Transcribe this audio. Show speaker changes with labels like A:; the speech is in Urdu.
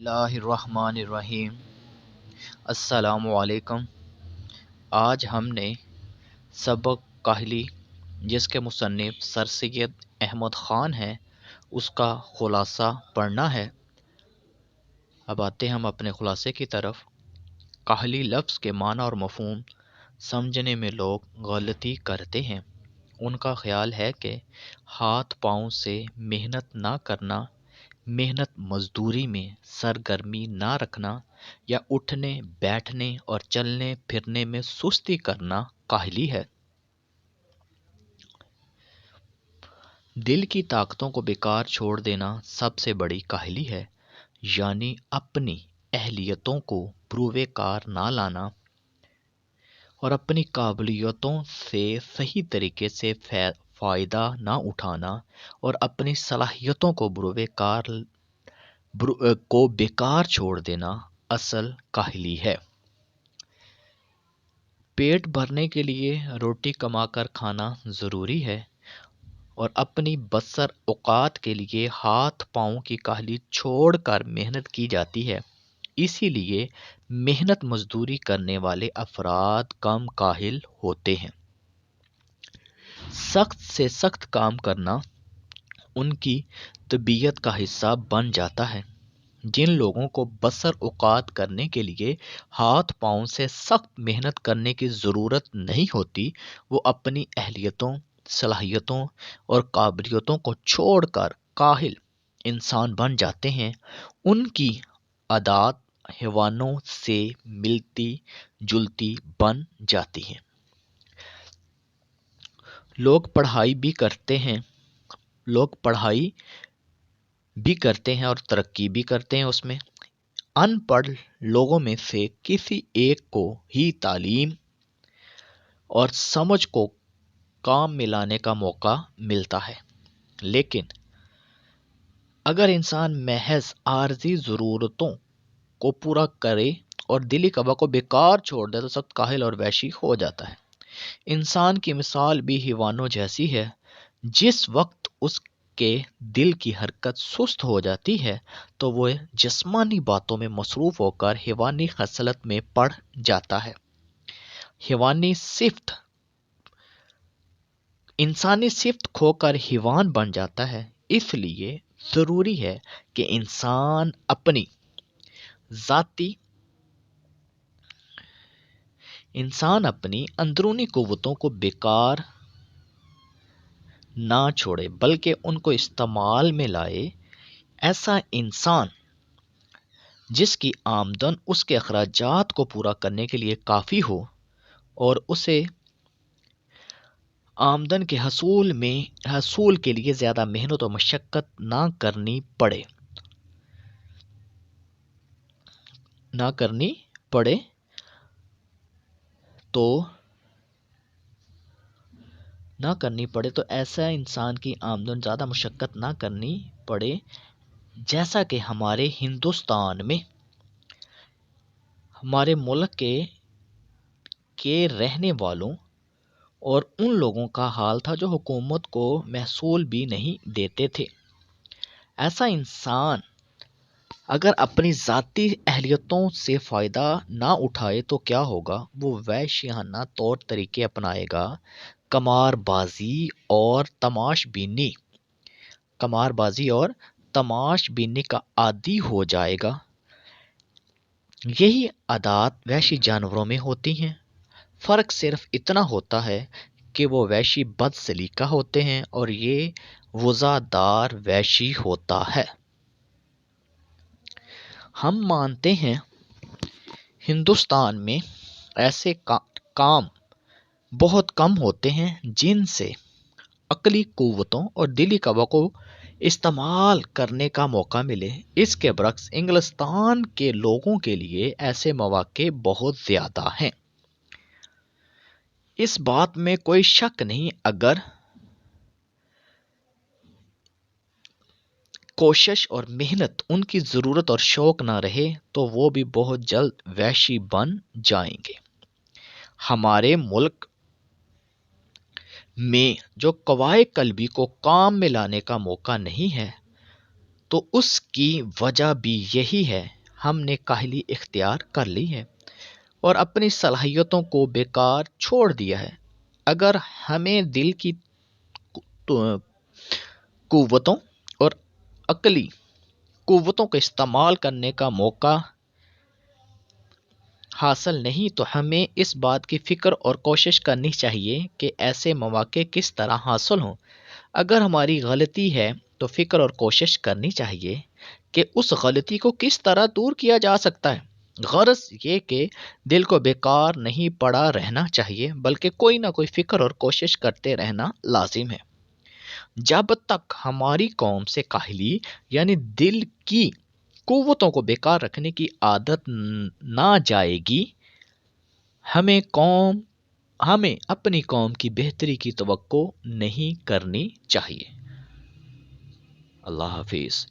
A: اللہ الرحمن الرحیم۔ السلام علیکم۔ آج ہم نے سبق کاہلی جس کے مصنف سر سید احمد خان ہیں اس کا خلاصہ پڑھنا ہے۔ اب آتے ہم اپنے خلاصے کی طرف۔ کاہلی لفظ کے معنی اور مفہوم سمجھنے میں لوگ غلطی کرتے ہیں۔ ان کا خیال ہے کہ ہاتھ پاؤں سے محنت نہ کرنا، محنت مزدوری میں سرگرمی نہ رکھنا یا اٹھنے بیٹھنے اور چلنے پھرنے میں سستی کرنا کاہلی ہے۔ دل کی طاقتوں کو بیکار چھوڑ دینا سب سے بڑی کاہلی ہے، یعنی اپنی اہلیتوں کو بروئے کار نہ لانا اور اپنی قابلیتوں سے صحیح طریقے سے فائدہ نہ اٹھانا اور اپنی صلاحیتوں کو بیکار چھوڑ دینا اصل کاہلی ہے۔ پیٹ بھرنے کے لیے روٹی کما کر کھانا ضروری ہے اور اپنی بسر اوقات کے لیے ہاتھ پاؤں کی کاہلی چھوڑ کر محنت کی جاتی ہے۔ اسی لیے محنت مزدوری کرنے والے افراد کم کاہل ہوتے ہیں۔ سخت سے سخت کام کرنا ان کی طبیعت کا حصہ بن جاتا ہے۔ جن لوگوں کو بسر اوقات کرنے کے لیے ہاتھ پاؤں سے سخت محنت کرنے کی ضرورت نہیں ہوتی، وہ اپنی اہلیتوں، صلاحیتوں اور قابلیتوں کو چھوڑ کر کاہل انسان بن جاتے ہیں۔ ان کی عادات حیوانوں سے ملتی جلتی بن جاتی ہیں۔ لوگ پڑھائی بھی کرتے ہیں اور ترقی بھی کرتے ہیں اس میں۔ ان پڑھ لوگوں میں سے کسی ایک کو ہی تعلیم اور سمجھ کو کام میں لانے کا موقع ملتا ہے، لیکن اگر انسان محض عارضی ضرورتوں کو پورا کرے اور دلی قبا کو بیکار چھوڑ دے تو سخت کاہل اور وحشی ہو جاتا ہے۔ انسان کی مثال بھی حیوانوں جیسی ہے۔ جس وقت اس کے دل کی حرکت سست ہو جاتی ہے تو وہ جسمانی باتوں میں مصروف ہو کر حیوانی خصلت میں پڑ جاتا ہے۔ انسانی صفت کھو کر حیوان بن جاتا ہے۔ اس لیے ضروری ہے کہ انسان اپنی اندرونی قوتوں کو بیکار نہ چھوڑے بلکہ ان کو استعمال میں لائے۔ ایسا انسان جس کی آمدن اس کے اخراجات کو پورا کرنے کے لیے کافی ہو اور اسے آمدن کے حصول کے لیے زیادہ محنت و مشقت نہ کرنی پڑے تو ایسا انسان کی آمدن زیادہ مشقت نہ کرنی پڑے، جیسا کہ ہمارے ہندوستان میں ہمارے ملک کے رہنے والوں اور ان لوگوں کا حال تھا جو حکومت کو محصول بھی نہیں دیتے تھے۔ ایسا انسان اگر اپنی ذاتی اہلیتوں سے فائدہ نہ اٹھائے تو کیا ہوگا؟ وہ وحشیانہ طور طریقے اپنائے گا، قمار بازی اور تماش بینی کا عادی ہو جائے گا۔ یہی عادات وحشی جانوروں میں ہوتی ہیں۔ فرق صرف اتنا ہوتا ہے کہ وہ وحشی بد سلیقہ ہوتے ہیں اور یہ وزادار وحشی ہوتا ہے۔ ہم مانتے ہیں ہندوستان میں ایسے کام بہت کم ہوتے ہیں جن سے عقلی قوتوں اور دلی قوا کو استعمال کرنے کا موقع ملے۔ اس کے برعکس انگلستان کے لوگوں کے لیے ایسے مواقع بہت زیادہ ہیں۔ اس بات میں کوئی شک نہیں، اگر کوشش اور محنت ان کی ضرورت اور شوق نہ رہے تو وہ بھی بہت جلد وحشی بن جائیں گے۔ ہمارے ملک میں جو قوائے قلبی کو کام میں لانے کا موقع نہیں ہے تو اس کی وجہ بھی یہی ہے، ہم نے کاہلی اختیار کر لی ہے اور اپنی صلاحیتوں کو بیکار چھوڑ دیا ہے۔ اگر ہمیں دل کی قوتوں اور عقلی قوتوں کا استعمال کرنے کا موقع حاصل نہیں تو ہمیں اس بات کی فکر اور کوشش کرنی چاہیے کہ ایسے مواقع کس طرح حاصل ہوں۔ اگر ہماری غلطی ہے تو فکر اور کوشش کرنی چاہیے کہ اس غلطی کو کس طرح دور کیا جا سکتا ہے۔ غرض یہ کہ دل کو بیکار نہیں پڑا رہنا چاہیے، بلکہ کوئی نہ کوئی فکر اور کوشش کرتے رہنا لازم ہے۔ جب تک ہماری قوم سے کاہلی یعنی دل کی قوتوں کو بیکار رکھنے کی عادت نہ جائے گی، ہمیں اپنی قوم کی بہتری کی توقع نہیں کرنی چاہیے۔ اللہ حافظ۔